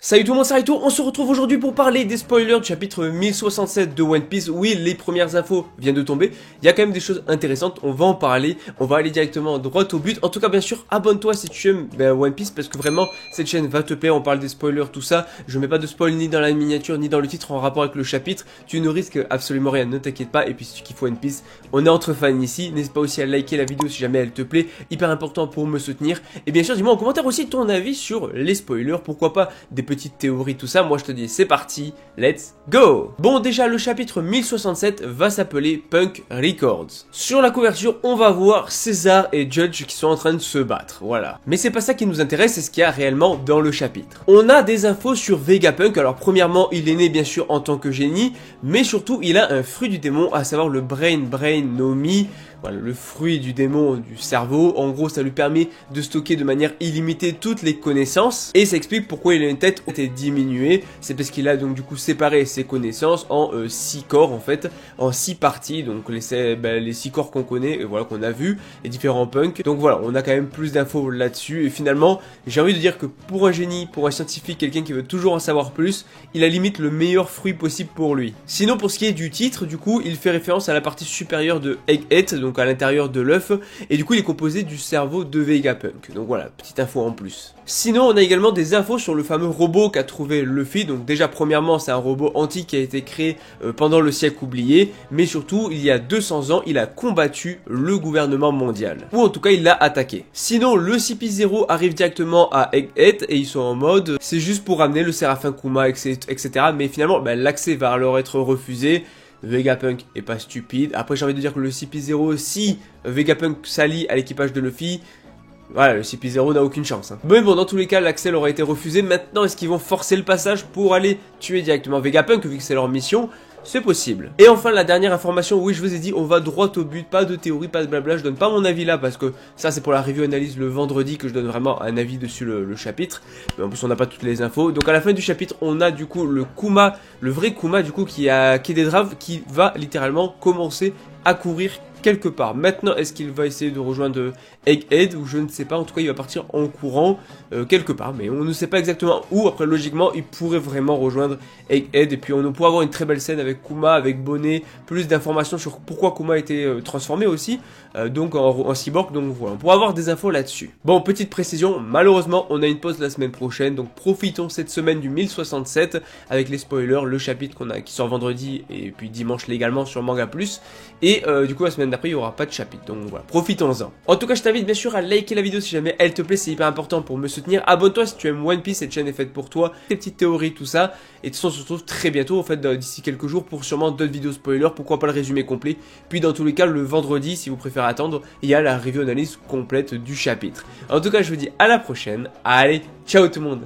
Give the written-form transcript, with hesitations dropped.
Salut tout le monde, c'est Raito, on se retrouve aujourd'hui pour parler des spoilers du chapitre 1067 de One Piece. Oui, les premières infos viennent de tomber, il y a quand même des choses intéressantes, on va en parler, on va aller directement droit au but. En tout cas, bien sûr, abonne-toi si tu aimes One Piece, parce que vraiment, cette chaîne va te plaire, on parle des spoilers, tout ça. Je mets pas de spoil ni dans la miniature, ni dans le titre en rapport avec le chapitre, tu ne risques absolument rien, ne t'inquiète pas. Et puis si tu kiffes One Piece, on est entre fans ici, n'hésite pas aussi à liker la vidéo si jamais elle te plaît, hyper important pour me soutenir. Et bien sûr, dis-moi en commentaire aussi ton avis sur les spoilers, pourquoi pas des petites théories, tout ça. Moi je te dis c'est parti, let's go. Bon, déjà le chapitre 1067 va s'appeler Punk Records. Sur la couverture on va voir César et Judge qui sont en train de se battre, voilà. Mais c'est pas ça qui nous intéresse, c'est ce qu'il y a réellement dans le chapitre. On a des infos sur Vegapunk. Alors premièrement, il est né bien sûr en tant que génie, mais surtout il a un fruit du démon, à savoir le Brain no Mi. Voilà, le fruit du démon du cerveau. En gros, ça lui permet de stocker de manière illimitée toutes les connaissances. Et ça explique pourquoi il a une tête qui a été diminuée. C'est parce qu'il a donc du coup séparé ses connaissances en 6 corps en fait, en 6 parties. Donc les 6 corps qu'on connaît, voilà, qu'on a vu, les différents punks. Donc voilà, on a quand même plus d'infos là-dessus. Et finalement, j'ai envie de dire que pour un génie, pour un scientifique, quelqu'un qui veut toujours en savoir plus, il a limite le meilleur fruit possible pour lui. Sinon, pour ce qui est du titre, du coup, il fait référence à la partie supérieure de Egghead, donc à l'intérieur de l'œuf, et du coup il est composé du cerveau de Vegapunk. Donc voilà, petite info en plus. Sinon on a également des infos sur le fameux robot qu'a trouvé Luffy. Donc déjà premièrement c'est un robot antique qui a été créé pendant le siècle oublié, mais surtout il y a 200 ans il a combattu le gouvernement mondial, ou en tout cas il l'a attaqué. Sinon le CP0 arrive directement à Egghead et ils sont en mode c'est juste pour ramener le Séraphin Kuma etc. Mais finalement l'accès va leur être refusé. Vegapunk est pas stupide. Après j'ai envie de dire que le CP0, si Vegapunk s'allie à l'équipage de Luffy, voilà, le CP0 n'a aucune chance. Mais bon, dans tous les cas, l'accès leur a été refusé. Maintenant, est-ce qu'ils vont forcer le passage pour aller tuer directement Vegapunk, vu que c'est leur mission? C'est possible. Et enfin, la dernière information, oui, je vous ai dit, on va droit au but, pas de théorie, pas de blabla. Je donne pas mon avis là, parce que ça, c'est pour la review analyse le vendredi que je donne vraiment un avis dessus le chapitre. Mais en plus, on n'a pas toutes les infos. Donc, à la fin du chapitre, on a du coup le Kuma, le vrai Kuma, du coup, qui est des Draves, qui va littéralement commencer à courir quelque part. Maintenant, est-ce qu'il va essayer de rejoindre Egghead ou je ne sais pas. En tout cas, il va partir en courant quelque part, mais on ne sait pas exactement où. Après, logiquement, il pourrait vraiment rejoindre Egghead et puis on pourrait avoir une très belle scène avec Kuma, avec Bonnet, plus d'informations sur pourquoi Kuma a été transformé aussi, donc en cyborg. Donc voilà, on pourra avoir des infos là-dessus. Bon, petite précision, malheureusement, on a une pause la semaine prochaine, donc profitons cette semaine du 1067 avec les spoilers, le chapitre qui sort vendredi et puis dimanche légalement sur Manga Plus. Et du coup, la semaine d'après, il n'y aura pas de chapitre. Donc voilà, profitons-en. En tout cas, je t'invite bien sûr à liker la vidéo si jamais elle te plaît, c'est hyper important pour me soutenir. Abonne-toi si tu aimes One Piece, cette chaîne est faite pour toi. Tes petites théories, tout ça. Et de toute façon, on se retrouve très bientôt, en fait, d'ici quelques jours pour sûrement d'autres vidéos spoilers. Pourquoi pas le résumé complet. Puis dans tous les cas, le vendredi, si vous préférez attendre, il y a la review analyse complète du chapitre. En tout cas, je vous dis à la prochaine. Allez, ciao tout le monde.